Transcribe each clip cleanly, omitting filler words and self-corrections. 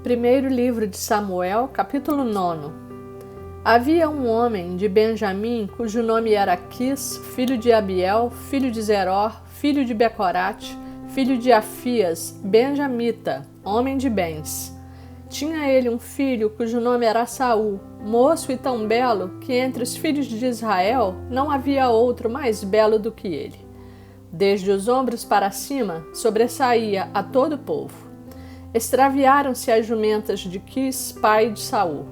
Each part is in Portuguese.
Primeiro livro de Samuel, capítulo 9. Havia um homem de Benjamim, cujo nome era Quis, filho de Abiel, filho de Zeror, filho de Becorate, filho de Afias, benjamita, homem de bens. Tinha ele um filho cujo nome era Saul, moço e tão belo que entre os filhos de Israel não havia outro mais belo do que ele. Desde os ombros para cima sobressaía a todo o povo. Extraviaram-se as jumentas de Quis, pai de Saul.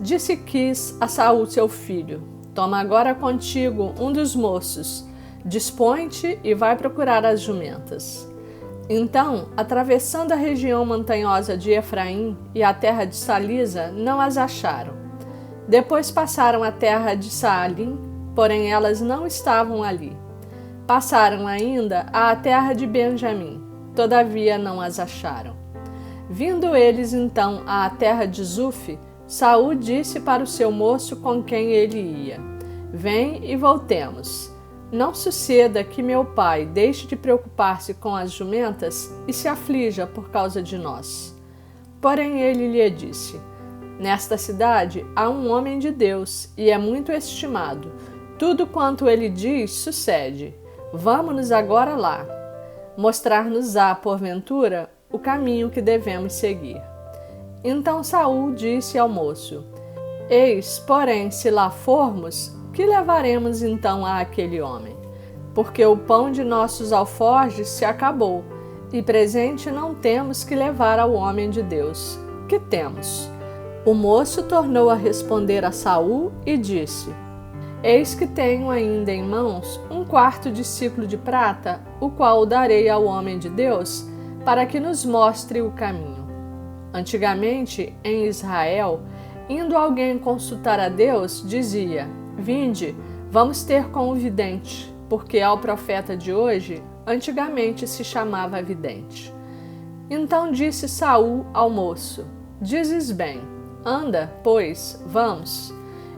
Disse Quis a Saul, seu filho: toma agora contigo um dos moços, dispõe-te e vai procurar as jumentas. Então, atravessando a região montanhosa de Efraim e a terra de Salisa, não as acharam. Depois passaram a terra de Saalim, porém elas não estavam ali. Passaram ainda à terra de Benjamim, todavia não as acharam. Vindo eles então à terra de Zuf, Saul disse para o seu moço com quem ele ia: vem e voltemos. Não suceda que meu pai deixe de preocupar-se com as jumentas e se aflija por causa de nós. Porém ele lhe disse: nesta cidade há um homem de Deus e é muito estimado. Tudo quanto ele diz sucede. Vamos-nos agora lá. Mostrar-nos-á, porventura, o caminho que devemos seguir. Então Saul disse ao moço: eis, porém, se lá formos, que levaremos então a aquele homem? Porque o pão de nossos alforjes se acabou, e presente não temos que levar ao homem de Deus. Que temos? O moço tornou a responder a Saul e disse: eis que tenho ainda em mãos 1/4 de siclo de prata, o qual darei ao homem de Deus, para que nos mostre o caminho. Antigamente, em Israel, indo alguém consultar a Deus, dizia: vinde, vamos ter com o vidente, porque ao profeta de hoje, antigamente se chamava vidente. Então disse Saul ao moço: dizes bem, anda, pois, vamos.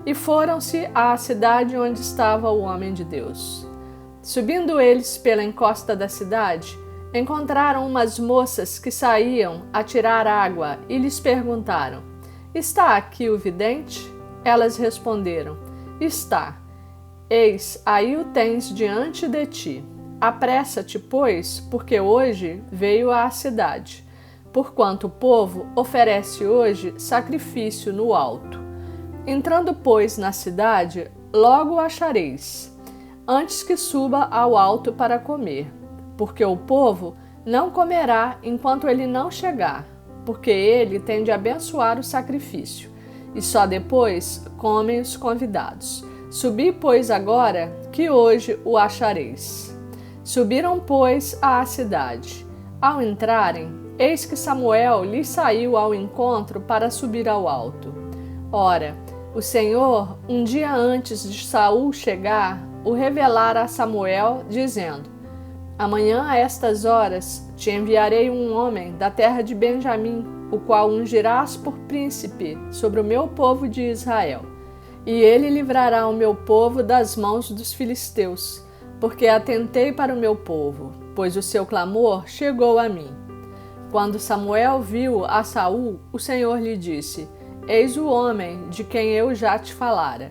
E foram-se à cidade onde estava o homem de Deus. Subindo eles pela encosta da cidade, encontraram umas moças que saíam a tirar água e lhes perguntaram: está aqui o vidente? Elas responderam: está. Eis, aí o tens diante de ti. Apressa-te, pois, porque hoje veio à cidade, porquanto o povo oferece hoje sacrifício no alto. Entrando, pois, na cidade, logo o achareis, antes que suba ao alto para comer. Porque o povo não comerá enquanto ele não chegar, porque ele tem de abençoar o sacrifício, e só depois comem os convidados. Subi, pois, agora, que hoje o achareis. Subiram, pois, à cidade. Ao entrarem, eis que Samuel lhes saiu ao encontro para subir ao alto. Ora, o Senhor, um dia antes de Saul chegar, o revelara a Samuel, dizendo: amanhã a estas horas te enviarei um homem da terra de Benjamim, o qual ungirás por príncipe sobre o meu povo de Israel. E ele livrará o meu povo das mãos dos filisteus, porque atentei para o meu povo, pois o seu clamor chegou a mim. Quando Samuel viu a Saul, o Senhor lhe disse: eis o homem de quem eu já te falara.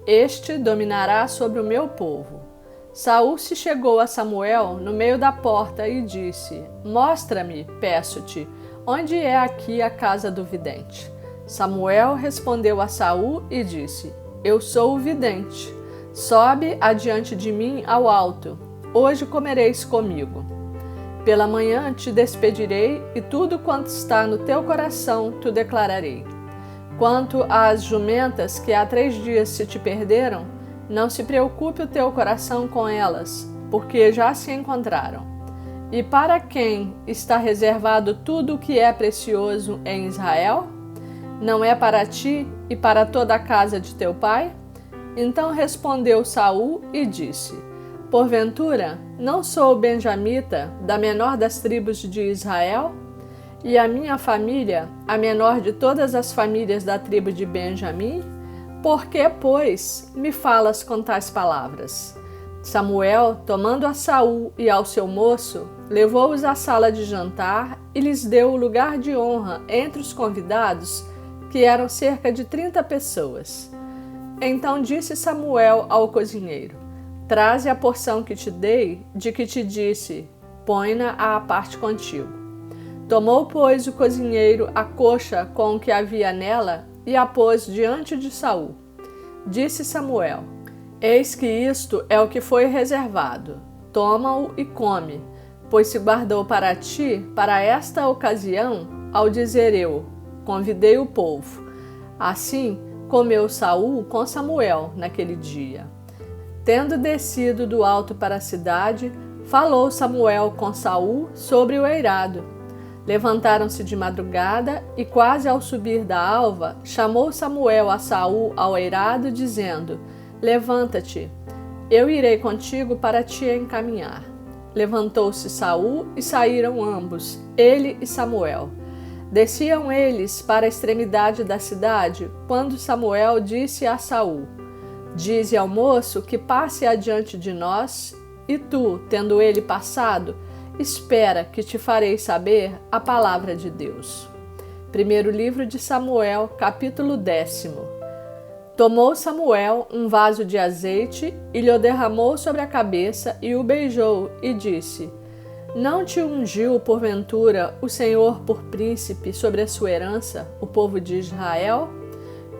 Este dominará sobre o meu povo. Saul se chegou a Samuel no meio da porta e disse: mostra-me, peço-te, onde é aqui a casa do vidente. Samuel respondeu a Saul e disse: eu sou o vidente. Sobe adiante de mim ao alto. Hoje comereis comigo. Pela manhã te despedirei e tudo quanto está no teu coração te declararei. Quanto às jumentas que há 3 dias se te perderam, não se preocupe o teu coração com elas, porque já se encontraram. E para quem está reservado tudo o que é precioso em Israel? Não é para ti e para toda a casa de teu pai? Então respondeu Saul e disse: porventura, não sou benjamita, da menor das tribos de Israel? E a minha família, a menor de todas as famílias da tribo de Benjamim? Por que, pois, me falas com tais palavras? Samuel, tomando a Saul e ao seu moço, levou-os à sala de jantar e lhes deu o lugar de honra entre os convidados, que eram cerca de 30 pessoas. Então disse Samuel ao cozinheiro: Traze a porção que te dei, de que te disse, põe-na à parte contigo. Tomou, pois, o cozinheiro a coxa com o que havia nela e a pôs diante de Saul. Disse Samuel: Eis que isto é o que foi reservado. Toma-o e come, pois se guardou para ti, para esta ocasião, ao dizer eu, convidei o povo. Assim comeu Saul com Samuel naquele dia. Tendo descido do alto para a cidade, falou Samuel com Saul sobre o eirado. Levantaram-se de madrugada e, quase ao subir da alva, chamou Samuel a Saul ao eirado, dizendo: Levanta-te, eu irei contigo para te encaminhar. Levantou-se Saul e saíram ambos, ele e Samuel. Desciam eles para a extremidade da cidade, quando Samuel disse a Saul: Dize ao moço que passe adiante de nós, e tu, tendo ele passado, espera que te farei saber a palavra de Deus. Primeiro livro de Samuel, capítulo 10. Tomou Samuel um vaso de azeite e lhe derramou sobre a cabeça e o beijou e disse: Não te ungiu, porventura, o Senhor por príncipe sobre a sua herança, o povo de Israel?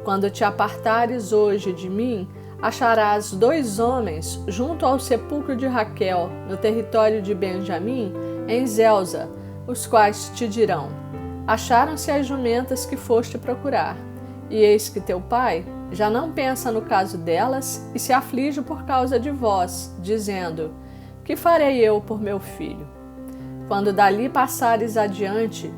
Quando te apartares hoje de mim, acharás 2 homens junto ao sepulcro de Raquel, no território de Benjamim, em Zelza, os quais te dirão: Acharam-se as jumentas que foste procurar. E eis que teu pai já não pensa no caso delas e se aflige por causa de vós, dizendo: Que farei eu por meu filho? Quando dali passares adiante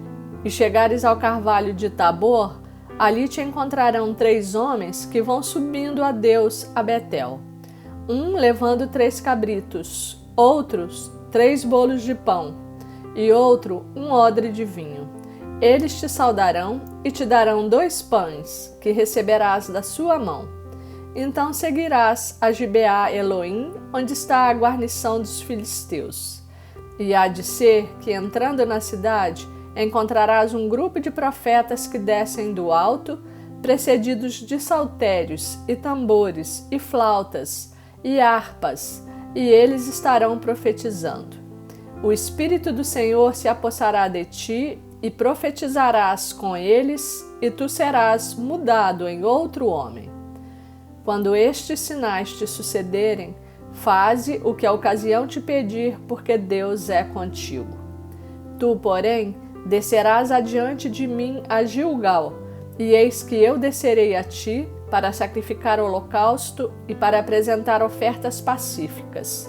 e chegares ao carvalho de Tabor, ali te encontrarão 3 homens que vão subindo a Deus a Betel. Um levando 3 cabritos, outros 3 bolos de pão, e outro um odre de vinho. Eles te saudarão e te darão 2 pães, que receberás da sua mão. Então seguirás a Gibeá Eloim, onde está a guarnição dos filisteus. E há de ser que, entrando na cidade, encontrarás um grupo de profetas que descem do alto, precedidos de saltérios e tambores e flautas e harpas, e eles estarão profetizando. O Espírito do Senhor se apossará de ti e profetizarás com eles, e tu serás mudado em outro homem. Quando estes sinais te sucederem, faze o que a ocasião te pedir, porque Deus é contigo. Tu, porém, descerás adiante de mim a Gilgal, e eis que eu descerei a ti para sacrificar holocausto e para apresentar ofertas pacíficas.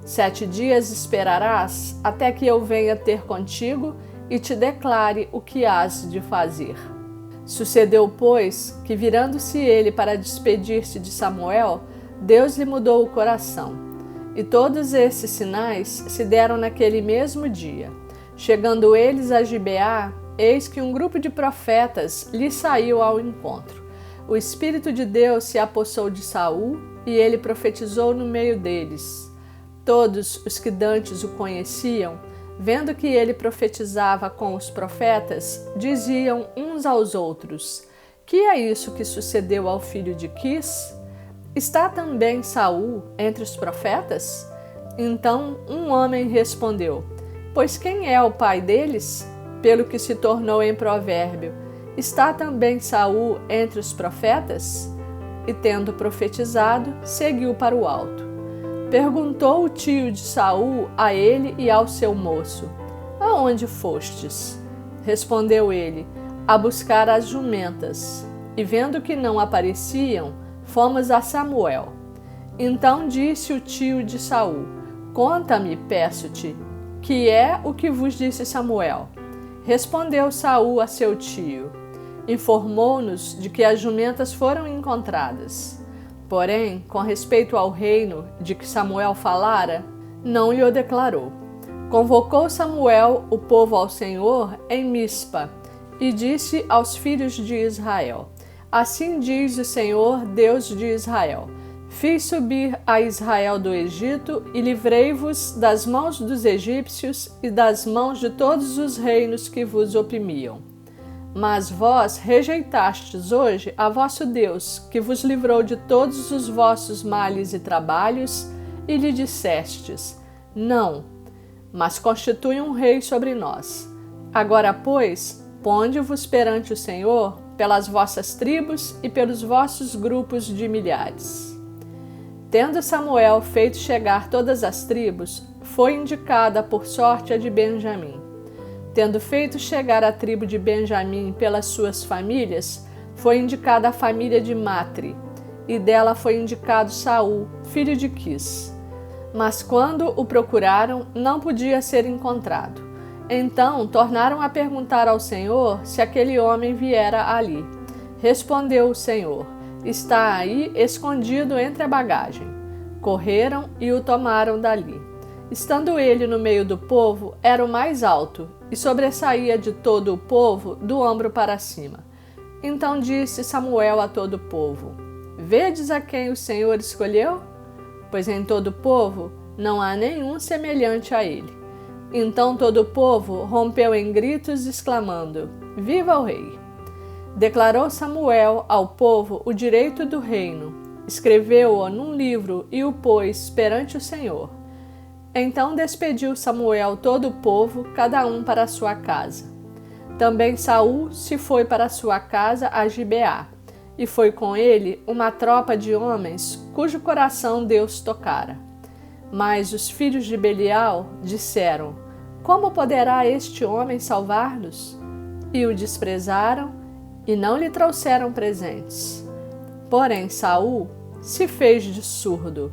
7 dias esperarás até que eu venha ter contigo e te declare o que hás de fazer. Sucedeu, pois, que virando-se ele para despedir-se de Samuel, Deus lhe mudou o coração. E todos esses sinais se deram naquele mesmo dia. Chegando eles a Gibeá, eis que um grupo de profetas lhe saiu ao encontro. O Espírito de Deus se apossou de Saul e ele profetizou no meio deles. Todos os que dantes o conheciam, vendo que ele profetizava com os profetas, diziam uns aos outros: Que é isso que sucedeu ao filho de Quis? Está também Saul entre os profetas? Então um homem respondeu: Pois quem é o pai deles? Pelo que se tornou em provérbio: Está também Saul entre os profetas? E tendo profetizado, seguiu para o alto. Perguntou o tio de Saul a ele e ao seu moço: Aonde fostes? Respondeu ele: A buscar as jumentas. E vendo que não apareciam, fomos a Samuel. Então disse o tio de Saul: Conta-me, peço-te, que é o que vos disse Samuel? Respondeu Saul a seu tio: Informou-nos de que as jumentas foram encontradas. Porém, com respeito ao reino de que Samuel falara, não lhe o declarou. Convocou Samuel o povo ao Senhor em Mispa e disse aos filhos de Israel: Assim diz o Senhor, Deus de Israel: Fiz subir a Israel do Egito e livrei-vos das mãos dos egípcios e das mãos de todos os reinos que vos oprimiam. Mas vós rejeitastes hoje a vosso Deus, que vos livrou de todos os vossos males e trabalhos, e lhe dissestes: Não, mas constitui um rei sobre nós. Agora, pois, ponde-vos perante o Senhor pelas vossas tribos e pelos vossos grupos de milhares. Tendo Samuel feito chegar todas as tribos, foi indicada por sorte a de Benjamim. Tendo feito chegar a tribo de Benjamim pelas suas famílias, foi indicada a família de Matri, e dela foi indicado Saul, filho de Quis. Mas quando o procuraram, não podia ser encontrado. Então tornaram a perguntar ao Senhor se aquele homem viera ali. Respondeu o Senhor: Está aí escondido entre a bagagem. Correram e o tomaram dali. Estando ele no meio do povo, era o mais alto, e sobressaía de todo o povo do ombro para cima. Então disse Samuel a todo o povo: Vedes a quem o Senhor escolheu? Pois em todo o povo não há nenhum semelhante a ele. Então todo o povo rompeu em gritos, exclamando: Viva o rei! Declarou Samuel ao povo o direito do reino, escreveu-o num livro e o pôs perante o Senhor. Então despediu Samuel todo o povo, cada um para a sua casa. Também Saul se foi para a sua casa a Gibeá, e foi com ele uma tropa de homens cujo coração Deus tocara. Mas os filhos de Belial disseram: Como poderá este homem salvar-nos? E o desprezaram e não lhe trouxeram presentes. Porém Saul se fez de surdo.